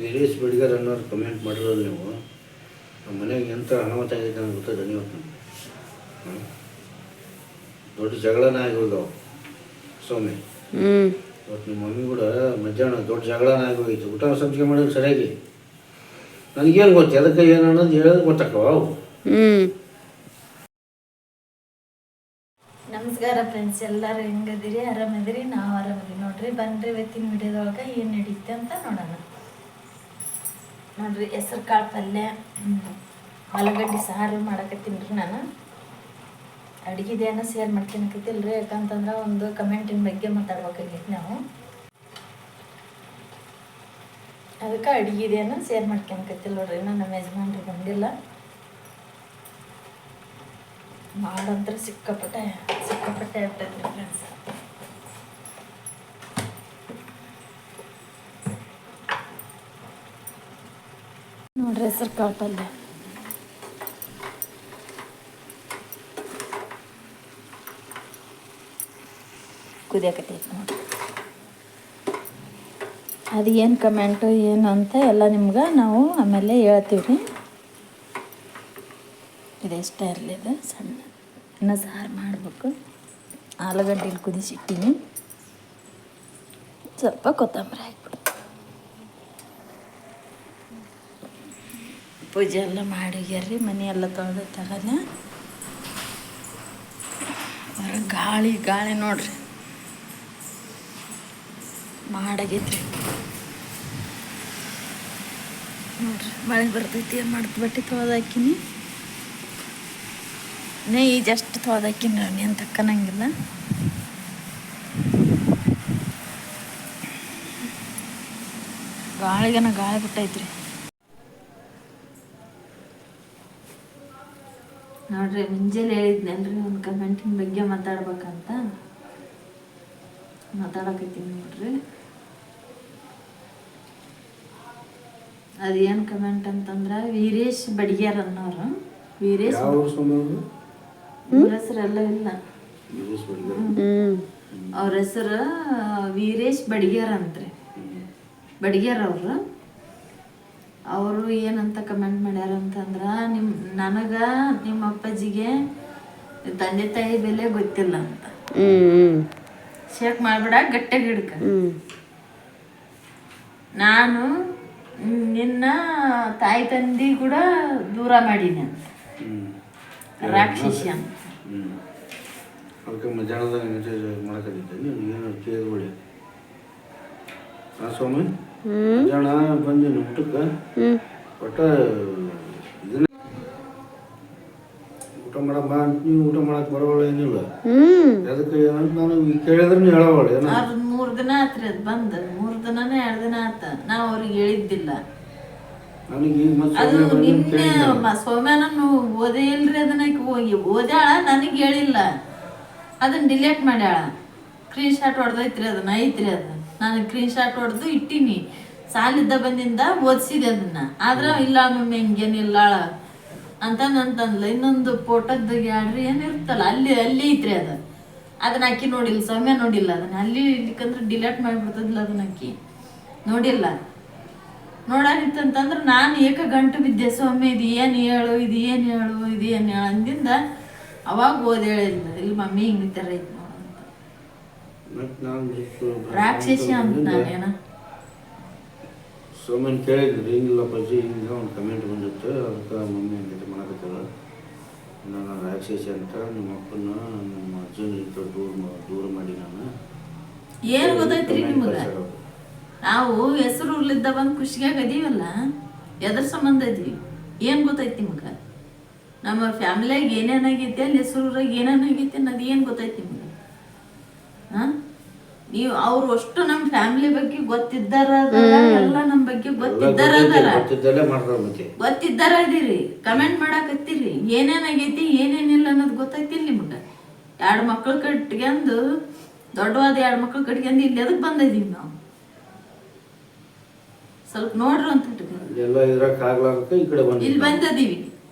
ವೀರೇಶ್ ಬಡಿಗರ್ ಅನ್ನೋರು ಕಮೆಂಟ್ ಮಾಡಿರೋದು ನೀವು ನಮ್ಮ ಮನೆಗೆ ಎಂಥ ಅನಾಹುತ ಆಗೈತೆ ಅಂತ ಗೊತ್ತದ ನೀವು ದೊಡ್ಡ ಜಗಳನೇ ಆಗೋಗ್ಯಾವ ಸೌಮ್ಯ. ಇವತ್ತು ನಿಮ್ಮ ಮಮ್ಮಿ ಕೂಡ ಮಧ್ಯಾಹ್ನ ದೊಡ್ಡ ಜಗಳನೇ ಆಗೋಗಿತ್ತು. ಊಟ ಸಂಚಿಕೆ ಮಾಡಿದ್ರೆ ಸರಿಯಾಗಿ ನನಗೇನು ಗೊತ್ತು ಅದಕ್ಕೆ ಏನು ಅನ್ನೋದು ಹೇಳೋದು ಗೊತ್ತಾಕವ ಅವು. ನಮಸ್ಕಾರ ಫ್ರೆಂಡ್ಸ್, ಎಲ್ಲರೂ ಹೆಂಗದಿರಿ? ಆರಾಮದಿರಿ? ನಾವು ಆರಾಮದಿರಿ ನೋಡ್ರಿ. ಬನ್ರಿ ಇವತ್ತಿನ ವಿಡಿಯೋದೊಳಗೆ ಏನು ನಡೀತೆ ಅಂತ ನೋಡೋಣ. ನೋಡ್ರಿ, ಹೆಸರು ಕಾಳು ಪಲ್ಯ, ಆಲೂಗಡ್ಡೆ ಸಾರು ಮಾಡಕತ್ತೀನಿ ರೀ. ನಾನು ಅಡುಗೆದೇನೋ ಶೇರ್ ಮಾಡ್ಕೊಳಕತ್ತಿಲ್ಲ ರೀ, ಯಾಕಂತಂದ್ರೆ ಒಂದು ಕಮೆಂಟಿನ ಬಗ್ಗೆ ಮಾತಾಡ್ಬೇಕಾಗಿತ್ತು ನಾವು. ಅದಕ್ಕೆ ಅಡುಗೆದೇನೋ ಶೇರ್ ಮಾಡ್ಕೊಳಕತ್ತಿಲ್ಲ ನೋಡ್ರಿ. ನಮ್ಮ ಯಜಮಾನ್ರು ಬಂದಿಲ್ಲ. ಮಾಡಂದ್ರೆ ಸಿಕ್ಕಾಪಟ್ಟೆ ಆಗ್ತೈತೆ ರೀ ಫ್ರೆಂಡ್ಸ್. ನೋಡ್ರಿ, ಹೆಸರು ಕಾಳು ಪಲ್ಯ ಕುದಿಯಕತ್ತೈತೆ ನೋಡ್ರಿ. ಅದು ಏನು ಕಮೆಂಟು ಏನು ಅಂತ ಎಲ್ಲ ನಿಮ್ಗೆ ನಾವು ಆಮೇಲೆ ಹೇಳ್ತೀವಿ ರೀ. ಇದೆಷ್ಟ ಇರಲಿ, ಇದು ಸಣ್ಣ ಇನ್ನು ಸಾರು ಮಾಡಬೇಕು. ಆಲೂಗಡ್ಡೆಲಿ ಕುದಿಸಿಟ್ಟಿನಿ, ಸ್ವಲ್ಪ ಕೊತ್ತಂಬರಿ ಹಾಕ್ಬಿಡು. ಪೂಜೆ ಎಲ್ಲ ಮಾಡಿಗ್ಯಾರ್ರಿ. ಮನೆ ಎಲ್ಲ ತೊಳೆದು ತಗನೆ. ಗಾಳಿ ನೋಡ್ರಿ ಮಾಡಾಗೈತ್ರಿ. ನೋಡ್ರಿ, ಮಳೆ ಬರ್ತೈತಿ. ಏನು ಮಾಡ್ತು, ಬಟ್ಟೆ ತೊಳೆದು ಹಾಕಿನಿ. ಈ ಜಸ್ಟ್ ತೊಳೆದಾಕಿನಿ, ಏನು ತಕ್ಕನಂಗಿಲ್ಲ. ಗಾಳಿ ಬಿಟ್ಟೈತ್ರಿ. ನೋಡ್ರಿ, ಮುಂಜಾನೆ ಹೇಳಿದ್ನೇನ್ರಿ ಒಂದು ಕಮೆಂಟಿನ ಬಗ್ಗೆ ಮಾತಾಡ್ಬೇಕಂತ ಮಾತಾಡಕತ್ತೀನಿ ನೋಡ್ರಿ. ಅದೇನು ಕಮೆಂಟ್ ಅಂತಂದ್ರೆ, ವೀರೇಶ್ ಬಡಿಗ್ಯಾರ್ ಅನ್ನೋರು. ವೀರೇಶ್ ಅವ್ರ ಹೆಸರೆಲ್ಲ ಇಲ್ಲ, ಅವ್ರ ಹೆಸರು ವೀರೇಶ್ ಬಡಿಗ್ಯಾರ್ ಅಂತ್ರಿ. ಬಡಿಗ್ಯಾರ್ ಅವರು ಏನಂತ ಕಮೆಂಟ್ ಮಾಡ್ಯಾರ ಅಂತಂದ್ರೆ, ನನಗೆ ನಿಮ್ಮ ಅಪ್ಪಾಜಿಗೆ ತಂದೆ ತಾಯಿ ಬೆಲೆ ಗೊತ್ತಿಲ್ಲ ಅಂತ. ಶೇಕ್ ಮಾಡ್ಬೇಡ, ಗಟ್ಟಿಯಾಗಿ ಹಿಡ್ಕ. ನಾನು ನಿನ್ನ ತಾಯಿ ತಂದಿ ಕೂಡ ದೂರ ಮಾಡೀನಿ ಅಂತ. ರಾಕ್ಷಸಿ ಅಂತ. ಅದಕ್ಕೆ ಮಧ್ಯಾಹ್ನದಾಗ ಮೆಸೇಜ್ ಮಾಡಕತ್ತಿದ್ದೆ. ಏನು ಕೇಳಿ ಸ್ವಾಮಿ ಮಧ್ಯಾಹ್ನ ಬಂದೀನಿ ಊಟಕ್ಕೆ. ಒಟ್ಟ ಇದನ್ನ ಊಟ ಮಾಡಮ್ಮ ಅಂತ ನೀವು ಊಟ ಮಾಡಕ್ಕೆ ಬರೋವಳ ಏನಿಲ್ಲ. ಅದಕ್ಕೆ ಏನಂತ ನಾನು ಕೇಳಿದ್ರೆ ನೀವು ಹೇಳೋವಳ ಏನ. 3 ದಿನ ಆತ್ರಿ ಅದು ಬಂದು. 3 ದಿನನೇ 2 ದಿನ ಆತ. ನಾವು ಅವ್ರಿಗೆ ಹೇಳಿದ್ದಿಲ್ಲ. ನನಗೆ ಅದು ನಿನ್ನೆ ಸೌಮ್ಯನ ಓದೇ ಇಲ್ರಿ. ಅದನ್ನ ಹೋಗಿ ಓದ್ಯಾಳ, ನನಗೆ ಹೇಳಿಲ್ಲ. ಅದನ್ನ ಡಿಲೇಟ್ ಮಾಡ್ಯಾಳ. ಸ್ಕ್ರೀನ್ ಶಾಟ್ ಹೊಡೆದೈತ್ರಿ, ಅದನ್ನ ಐತ್ರಿ. ಅದು ನಾನು ಸ್ಕ್ರೀನ್ ಶಾಟ್ ಹೊಡೆದು ಇಟ್ಟೀನಿ. ಸಾಲಿದ್ದ ಬಂದಿಂದ ಓದಿಸಿದೆ ಅದನ್ನ. ಆದ್ರೆ ಇಲ್ಲ ಮಮ್ಮಿ ಹಿಂಗೇನಿಲ್ಲ ಅಂತಂದ್ಲ. ಇನ್ನೊಂದು ಫೋಟೋದ ಗ್ಯಾಡ್ರಿ ಏನಿರುತ್ತಲ್ಲ, ಅಲ್ಲಿ ಐತ್ರಿ ಅದು. ಅದನ್ನ ಅಕ್ಕಿ ನೋಡಿಲ್ಲ, ಸೌಮ್ಯ ನೋಡಿಲ್ಲ. ಅದನ್ನ ಅಲ್ಲಿ ಇಲ್ಲಿಕಂದ್ರೆ ಡಿಲೇಟ್ ಮಾಡಿಬಿಡ್ತದಿಲ್ಲ. ಅದನ್ನ ಅಕ್ಕಿ ನೋಡಿಲ್ಲ. ನೋಡಾನಿತ್ತಂತಂದ್ರೆ ನಾನು ಗಂಟು ಬಿದ್ದೆ. ಸೌಮ್ಯ ಇದು ಏನು ಹೇಳು ಅಂದಿಂದ ಅವಾಗ ಓದಿ ಹೇಳಿಲ್ಲ. ಇಲ್ಲಿ ಮಮ್ಮಿ ಹಿಂಗೆ ಥರ ಐತಿ ನೋಡಂತ. ರಾಕ್ಷಸಿ ಅಂತ ನಾನೇನ ಸೌಮ್ಯನ ಕೇಳಿದ್ರಿ, ಹಿಂಗಿಲ್ಲ ಪಜ್ಜಿ ಹಿಂಗೆ ಒಂದು ಕಮೆಂಟ್ ಬಂದಿತ್ತು. ಅದಕ್ಕೆ ಮಮ್ಮಿ ಹಂಗೆ ಮಾಡಕತ್ತಲ್ಲ, ನಾನು ರಾಕ್ಷಸಿ ಅಂತ ನಿಮ್ಮ ಅಪ್ಪನ ನಮ್ಮ ಅಜ್ಜನ ದೂರ ಮಾಡಿ ನಾನು. ಏನು ಗೊತ್ತೈತ್ರಿ ನಿಮಗೆ? ನಾವು ಹೆಸರು ಉರ್ಲಿದ್ದ ಬಂದು ಖುಷಿಯಾಗ ಅದೀವಲ್ಲ, ಎದ್ರ ಸಂಬಂಧ ಇದೀವಿ ಏನು ಗೊತ್ತೈತಿ ನಿಮ್ಗೆ? ನಮ್ಮ ಫ್ಯಾಮಿಲಿಯಾಗ ಏನೇನಾಗೈತಿ, ಅಲ್ಲಿ ಹೆಸರೂರಾಗ ಏನೇನಾಗೈತಿ ಅನ್ನೋದು ಏನು ಗೊತ್ತೈತಿ ನಿಮ್ಗೆ? ನೀವು ಅವ್ರು ಅಷ್ಟು ನಮ್ಮ ಫ್ಯಾಮಿಲಿ ಬಗ್ಗೆ ಗೊತ್ತಿದ್ದಾರ, ಎಲ್ಲ ನಮ್ಮ ಬಗ್ಗೆ ಗೊತ್ತಿದ್ದಾರ ಅದೀರಿ. ಕಮೆಂಟ್ ಮಾಡಾಕತ್ತೀರಿ, ಏನೇನಾಗೈತಿ ಏನೇನಿಲ್ಲ ಅನ್ನೋದು ಗೊತ್ತೈತಿಲ್ಲ ನಿಮ್ಗೆ? 2 ಮಕ್ಳು ಕಟ್ಕೊಂಡು, ದೊಡ್ಡವಾದ 2 ಮಕ್ಳು ಕಟ್ಕೊಂಡು ಇಲ್ಲಿ ಎದಕ್ಕೆ ಬಂದಿದ್ದೀವಿ ನಾವು? ಸ್ವಲ್ಪ ನೋಡ್ರಿ ಅಂತ ಇಲ್ಲಿ ಬಂದದೀವಿ.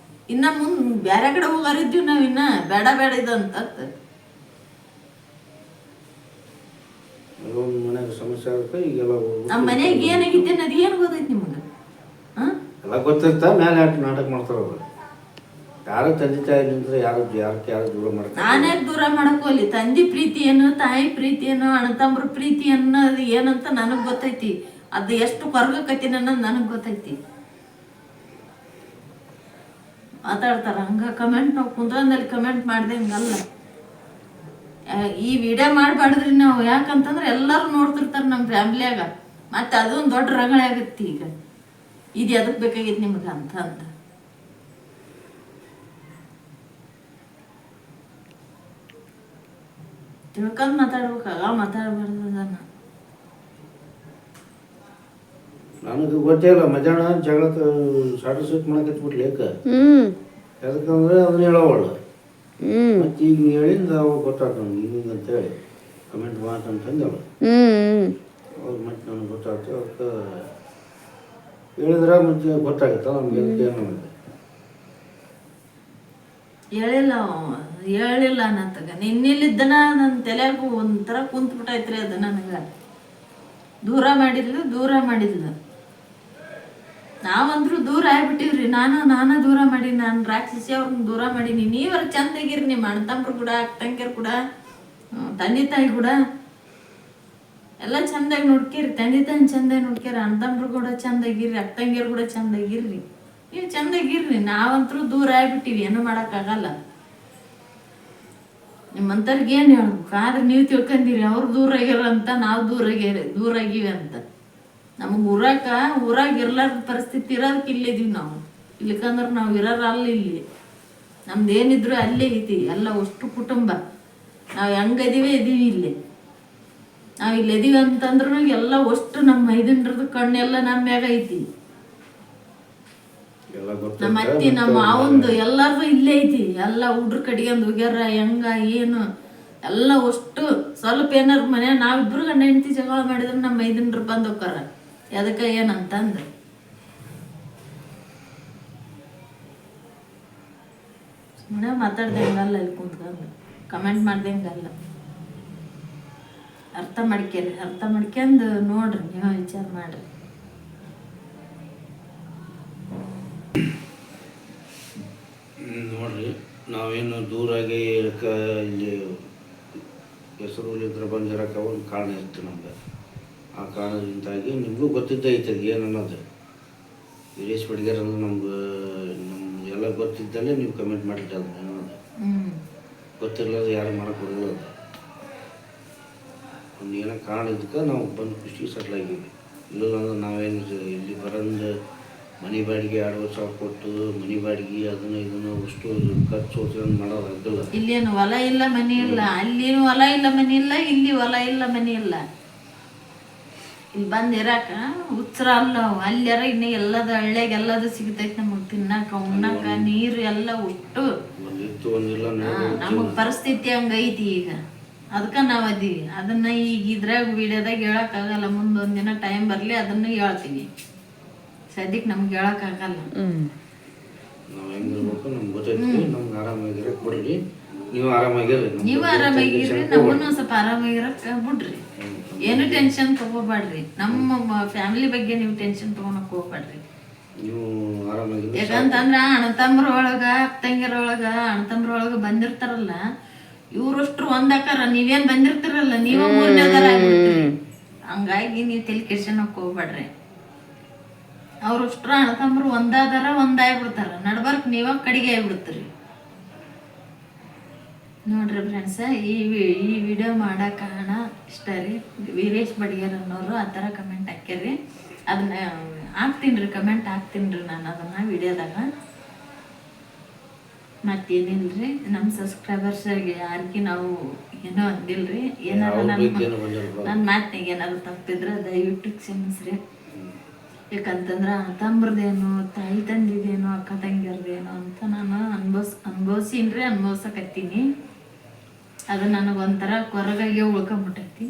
ಇನ್ನ ಮುಂದೆ ಬೇರೆ ಕಡೆ ಹೋಗಾರಿದ್ದೀವಿ ನಾವು. ಇನ್ನ ಬೇಡ ಇದು ಅಂತ ಸಮಸ್ಯೆ ಆಗುತ್ತೆ. ಈಗೆಲ್ಲ ನಮ್ಮ ಮನೆಯಾಗ ಏನಾಗಿತ್ತು ಅನ್ನೋದು ಏನು ಗೊತ್ತೈತಿ ನಿಮ್ಗೆ? ಒಳಗೆ ಗೊತ್ತಿರ್ತಾ ಮೇಲೆ ಯಾಕೆ ನಾಟಕ ಮಾಡ್ತಾರೆ ಅವರು. ಯಾರು ತಂದೆ ತಾಯಿ ನಿಂತ್ರೆ ಯಾರು ದೂರ ಮಾಡ್ತಾರೆ. ನಾನೇ ದೂರ ಮಾಡಕ್ ಹೋಗ್ಲಿ. ತಂದೆ ಪ್ರೀತಿ ಏನು, ತಾಯಿ ಪ್ರೀತಿ ಏನು, ಅಣ್ಣ ತಮ್ಮರ ಪ್ರೀತಿ ಅನ್ನೋದು ಏನಂತ ನನಗೆ ಗೊತ್ತೈತಿ. ಅದು ಎಷ್ಟು ಕೊರಗಕತ್ತೀನಿ ಅನ್ನೋದು ನನಗೆ ಗೊತ್ತೈತಿ. ಮಾತಾಡ್ತಾರ ಹಂಗ ಕಮೆಂಟ್, ನಾವು ಕುಂದ್ರಲ್ಲಿ ಕಮೆಂಟ್ ಮಾಡ್ದೆ ಹಂಗಲ್ಲ. ಈ ವಿಡಿಯೋ ಮಾಡಬಾರ್ದ್ರಿ ನಾವು. ಯಾಕಂತಂದ್ರೆ ಎಲ್ಲರೂ ನೋಡ್ತಿರ್ತಾರೆ ನಮ್ಮ ಫ್ಯಾಮ್ಲಿಯಾಗ. ಮತ್ತೆ ಅದೊಂದು ದೊಡ್ಡ ರಗಳೆ ಆಗತ್ತೆ. ಈಗ ಇದು ಎದಕ್ಕೆ ಬೇಕಾಗಿತ್ತು ನಿಮ್ಗೆ ಅಂತ ತಿಳ್ಕೊಂಡ್ ಮಾತಾಡ್ಬೇಕಾಗ ಮಾತಾಡಬಾರ್ದು. ಅದನ್ನ ನನಗೆ ಗೊತ್ತೇ ಇಲ್ಲ. ಮಧ್ಯಾಹ್ನ ಜಗಳ ಶಾರ್ಟ್ ಸೂಟ್ ಮಾಡಕತ್ಬಿಟ್ಲಿ. ಯಾಕಂದ್ರೆ ಅದನ್ನ ಹೇಳೋವಲ್ಲ. ಮತ್ತೆ ಈಗ ನೀವು ಹೇಳಿಂದ ಅವಾಗ ಗೊತ್ತಾಗ್ತದೆ ನನಗೆ ಹಿಂಗೆ ಅಂತೇಳಿ ಕಮೆಂಟ್ ಮಾತಂತಂದು ಅವಳು ಅವಾಗ ಮತ್ತೆ ನನಗೆ ಗೊತ್ತಾಗ್ತದೆ. ಅದಕ್ಕೆ ಹೇಳಿದ್ರೆ ಮತ್ತೆ ಗೊತ್ತಾಗುತ್ತಲ್ಲ ನಮ್ಗೆ ಅದಕ್ಕೆ ಏನು ಹೇಳಿಲ್ಲ ಅನ್ನತ್ತಾಗ. ನಿನ್ನಿಲ್ಲಿದ್ದನ ನನ್ನ ತಲೆಯಾಗ ಒಂಥರ ಕುಂತ್ಬಿಟ್ಟೈತ್ರಿ. ಅದು ನನಗೆ ದೂರ ಮಾಡಿದ್ಲು. ನಾವಂದ್ರೂ ದೂರ ಆಗ್ಬಿಟ್ಟಿವ್ರಿ. ನಾನು ದೂರ ಮಾಡೀನಿ. ನಾನು ರಾಕ್ಷಸಿ ಅವ್ರನ್ನ ದೂರ ಮಾಡೀನಿ. ನೀವರ ಚಂದಾಗಿರಿ. ನಿಮ್ಮ ಅಣ್ಣ ತಮ್ಮರು ಕೂಡ, ಅಕ್ಕಂಗಿರು ಕೂಡ, ತಂದೆ ತಾಯಿ ಕೂಡ ಎಲ್ಲ ಚಂದಾಗಿ ನೋಡ್ಕೇರಿ. ತಂದೆ ತಾಯಿ ಚಂದಾಗಿ ನೋಡ್ಕೇರಿ. ಅಣ್ಣ ತಮ್ಮರು ಕೂಡ ಚಂದಾಗಿರ್ರಿ. ಅಕ್ಕಂಗಿರು ಕೂಡ ಚಂದಾಗಿರ್ರಿ. ನೀವು ಚಂದಾಗಿರ್ರಿ. ನಾವಂತರೂ ದೂರ ಆಗ್ಬಿಟ್ಟಿವಿ. ಏನೂ ಮಾಡೋಕ್ಕಾಗಲ್ಲ. ನಿಮ್ಮಂತವ್ರಿಗೆ ಏನು ಹೇಳ್ಬೇಕು. ಆದ್ರೆ ನೀವು ತಿಳ್ಕೊಂಡಿರಿ ಅವ್ರು ದೂರ ಆಗ್ಯಾರ ಅಂತ, ನಾವು ದೂರ ಆಗಿವಿ ಅಂತ. ನಮಗೆ ಊರಾಗ ಇರ್ಲಾರ್ದ ಪರಿಸ್ಥಿತಿ ಇರೋದಕ್ಕೆ ಇಲ್ಲಿದೀವಿ ನಾವು. ಇಲ್ಲಿಕಂದ್ರೆ ನಾವು ಇರೋರು ಇಲ್ಲಿ. ನಮ್ದು ಏನಿದ್ರು ಅಲ್ಲೇ ಐತಿ. ಎಲ್ಲ ಅಷ್ಟು ಕುಟುಂಬ ನಾವು ಹೆಂಗದೀವಿ ಇದೀವಿ ಇಲ್ಲಿ. ನಾವು ಇಲ್ಲಿ ಇದೀವಿ ಅಂತಂದ್ರೂ ಎಲ್ಲ ಅಷ್ಟು ನಮ್ಮ ಮೈದನರದ್ದು ಕಣ್ಣೆಲ್ಲ ನಮ್ಮ ಮ್ಯಾಗ ಐತಿ. ನಮ್ಮ ಅತ್ತಿ ನಮ್ಮ ಮಾವಂದು ಎಲ್ಲಾರ್ದು ಇಲ್ಲೇ ಐತಿ. ಎಲ್ಲ ಹುಡ್ರ ಕಡಿಗಂದು ಹೋಗ್ಯಾರ. ಹೆಂಗ ಏನು ಎಲ್ಲ ಅಷ್ಟು ಸ್ವಲ್ಪ ಏನಾರು ಮನೆ ನಾವಿಬ್ರು ಗಂಡ ಹೆಂಡತಿ ಜಗಳ ಮಾಡಿದ್ರೆ ನಮ್ಮ ಮೈದನರು ಬಂದು ಹೋಗ್ತಾರ. ಅದಕ್ಕೆ ಏನಂತಂದ್ರೆ ಸುಮ್ಮನೆ ಮಾತಾಡ್ದೆ ಹಂಗಲ್ಲ. ಇಲ್ಲಿ ಕುಂತ್ಕೊಂಡು ಕಮೆಂಟ್ ಮಾಡ್ದೆ ಹಂಗಲ್ಲ. ಅರ್ಥ ಮಾಡ್ಕೊಂಡು ನೋಡ್ರಿ. ನೀವು ವಿಚಾರ ಮಾಡ್ರಿ. ನೋಡ್ರಿ, ನಾವೇನು ದೂರಾಗಿ ಇಲ್ಲಿ ಹೆಸರು ಇದ್ರೆ ಬಂದಿರೋಕೆ ಒಂದು ಕಾರಣ ಇತ್ತು ನಮ್ಗೆ. ಆ ಕಾರಣದಿಂದಾಗಿ ನಿಮಗೂ ಗೊತ್ತಿದ್ದೇ ಐತೆ ಏನು ಅನ್ನೋದು. ವೀರೇಶ್ ಬಡಿಗೇರ್ ಅಂದ್ರೆ ನಮ್ಗೆ ಎಲ್ಲ ಗೊತ್ತಿದ್ದಲ್ಲೇ ನೀವು ಕಮೆಂಟ್ ಮಾಡಿದ್ದೆ ಅದು ಅನ್ನೋದು. ಗೊತ್ತಿರಲಿಲ್ಲ ಯಾರು ಮಾಡೋಕ್ಕೆ ಬರೋಲ್ಲ. ಒಂದು ಏನೋ ಕಾರಣ ಇದಕ್ಕೆ ನಾವು ಬಂದು ಖುಷಿ ಸೆಟ್ಲ್ ಆಗಿವಿ. ಇಲ್ಲ ಅಂದ್ರೆ ನಾವೇನು ಇಲ್ಲಿ ಬರಂದು ಮನೆ ಬಾಡಿಗೆ 2,000 ಕೊಟ್ಟು ಮನೆ ಬಾಡಿಗೆ ಇದನ್ನು ಅಷ್ಟು ಖರ್ಚು ಮಾಡೋದಾಗಲ್ಲ. ಇಲ್ಲೇನು ಹೊಲ ಇಲ್ಲ ಮನೆ ಇಲ್ಲ. ಅಲ್ಲಿನೂ ಹೊಲ ಇಲ್ಲ ಮನೆ ಇಲ್ಲ. ಇಲ್ಲಿ ಹೊಲ ಇಲ್ಲ ಮನೆ ಇಲ್ಲ. ಇಲ್ಲಿ ಬಂದು ಇರಾಕ ಹುಚ್ಚರ ಅಲ್ಲ. ಅಲ್ಲಾರ ಇನ್ನು ಎಲ್ಲದ ಹಳ್ಳಿಯಾಗ ಎಲ್ಲದು ಸಿಗ್ತೈತಿ ನಮಗೆ. ತಿನ್ನಾಕ ಉಣ್ಣಾಕ ನೀರು ಎಲ್ಲ ಒಟ್ಟು ನಮಗೆ ಪರಿಸ್ಥಿತಿ ಹಂಗೈತಿ ಈಗ. ಅದಕ್ಕೆ ನಾವು ಅದೀವಿ. ಅದನ್ನ ಈಗ ಇದ್ರಾಗ ವಿಡಿಯೋದಾಗ ಹೇಳಕ್ಕಾಗಲ್ಲ. ಮುಂದೊಂದಿನ ಟೈಮ್ ಬರಲಿ ಅದನ್ನ ಹೇಳ್ತೀವಿ. ಸದ್ಯಕ್ಕೆ ನಮ್ಗೆ ಹೇಳಕ್ಕಾಗಲ್ಲ. ನಾವು ಹೆಂಗಿರ್ಬೇಕು ನಮ್ಗೆ ಗೊತ್ತೈತಿ. ನಮ್ಗೆ ಆರಾಮಾಗಿರಕ್ಕೆ ಬಿಡ್ರಿ. ನೀವು ಆರಾಮಾಗಿರ್ರಿ. ನಮ್ಮನ್ನು ಸ್ವಲ್ಪ ಆರಾಮಾಗಿರಕ್ಕೆ ಬಿಡ್ರಿ. ಏನು ಟೆನ್ಷನ್ ತಗೋಬೇಡ್ರಿ. ನಮ್ಮ ಫ್ಯಾಮಿಲಿ ಬಗ್ಗೆ ನೀವು ಟೆನ್ಷನ್ ತಗೊಳಕ್ ಹೋಗ್ಬೇಡ್ರಿ. ನೀವು ಆರಾಮಾಗಿರ್ರಿ. ಯಾಕಂತಂದ್ರೆ ಅಣ್ಣ ತಮ್ಮರ ಒಳಗ ಅಕ್ಕಂಗಿರ ಒಳಗ ಅಣ್ಣ ತಮ್ಮರ ಒಳಗ ಬಂದಿರ್ತಾರಲ್ಲ, ಇವ್ರಷ್ಟ್ರು ಒಂದಾಕಾರ. ನೀವೇನ್ ಬಂದಿರ್ತಾರಲ್ಲ, ನೀವ 3ನೇದಾರ ಆಗ್ಬಿಡ್ತೀರಿ. ಹಂಗಾಗಿ ನೀವು ತಲೆ ಕೆಡ್ಸೋಕ್ ಹೋಗ್ಬೇಡ್ರಿ. ಅವ್ರಷ್ಟ್ರು ಅಣ್ಣ ತಮ್ಮರು ಒಂದಾಗ್ಬಿಡ್ತಾರ. ನಡ್ಬರ್ಕ್ ನೀವ ಕಡಿಗೆ ಆಗ್ಬಿಡ್ತೀರಿ. ನೋಡ್ರಿ ಫ್ರೆಂಡ್ಸ, ಈ ವಿಡಿಯೋ ಮಾಡೋ ಕಾರಣ ಇಷ್ಟ ರೀ. ವೀರೇಶ್ ಬಡಿಗೇರ್ ಅನ್ನೋರು ಆ ಥರ ಕಮೆಂಟ್ ಹಾಕ್ಯಾರ್ರಿ. ಅದನ್ನ ಹಾಕ್ತೀನಿ ರೀ, ಕಮೆಂಟ್ ಹಾಕ್ತೀನಿ ರೀ ನಾನು ಅದನ್ನು ವಿಡಿಯೋದಾಗ. ಮತ್ತೇನಿಲ್ರಿ, ನಮ್ಮ ಸಬ್ಸ್ಕ್ರೈಬರ್ಸ್ಗೆ ಯಾರಿಗೆ ನಾವು ಏನೋ ಅಂದಿಲ್ರಿ. ಏನಾದ್ರು ನನ್ನ ಮಾತಿನಾಗ ಏನಾದ್ರು ತಪ್ಪಿದ್ರೆ ದಯವಿಟ್ಟು ಕ್ಷಮಿಸ್ರಿ. ಯಾಕಂತಂದ್ರೆ ತಮ್ಮರದೇನು, ತಾಯಿ ತಂದಿದೇನು, ಅಕ್ಕ ತಂಗಿಯರ್ದೇನು ಅಂತ ನಾನು ಅನ್ಭವಿಸಕತ್ತೀನಿ. ಅದು ನನಗೊಂಥರ ಕೊರಗಾಗೆ ಉಳ್ಕೊಂಬಿಟ್ಟೈತಿ.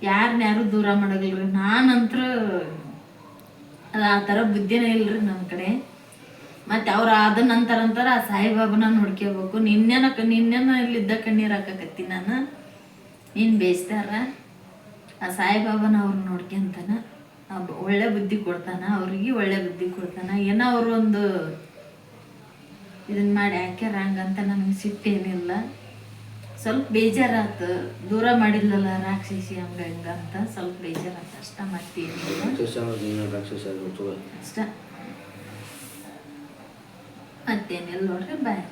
ಯಾರು ದೂರ ಮಾಡೋದಿಲ್ರಿ. ನಾನಂತರೂ ಅದು ಆ ಥರ ಬುದ್ಧಿನೇ ಇಲ್ರಿ ನನ್ನ ಕಡೆ. ಮತ್ತು ಅವ್ರು ಅದನ್ನಂತಾರಂತಾರೆ ಆ ಸಾಯಿಬಾಬನ ನೋಡ್ಕೋಬೇಕು. ನಿನ್ನೆನ ಇಲ್ಲಿದ್ದ ಕಣ್ಣೀರು ಹಾಕಕತ್ತೀನಿ ನಾನು. ನೀನು ಬೇಯಿಸ್ತಾರ ಆ ಸಾಯಿಬಾಬನ ಅವ್ರು ನೋಡ್ಕೊಂತಾನ. ಒಳ್ಳೆ ಬುದ್ಧಿ ಕೊಡ್ತಾನ, ಅವ್ರಿಗೆ ಒಳ್ಳೆ ಬುದ್ಧಿ ಕೊಡ್ತಾನ. ಏನೋ ಅವರು ಒಂದು ಇದನ್ನ ಮಾಡಿ ಹಾಕ್ಯಾರ ಹಂಗಂತ ನನಗೆ ಸಿಟ್ಟೇನಿಲ್ಲ. ಸ್ವಲ್ಪ ಬೇಜಾರಾತು, ದೂರ ಮಾಡಿಲ್ಲಲ್ಲ ರಾಕ್ಷಸಿ ಹಂಗ ಹಿಂಗಂತ ಸ್ವಲ್ಪ ಬೇಜಾರಾತು ಅಷ್ಟ, ಮತ್ತೇನಿಲ್ಲ ಅಷ್ಟ, ಮತ್ತೇನಿಲ್ಲ ನೋಡ್ರಿ. ಬಾಯ್.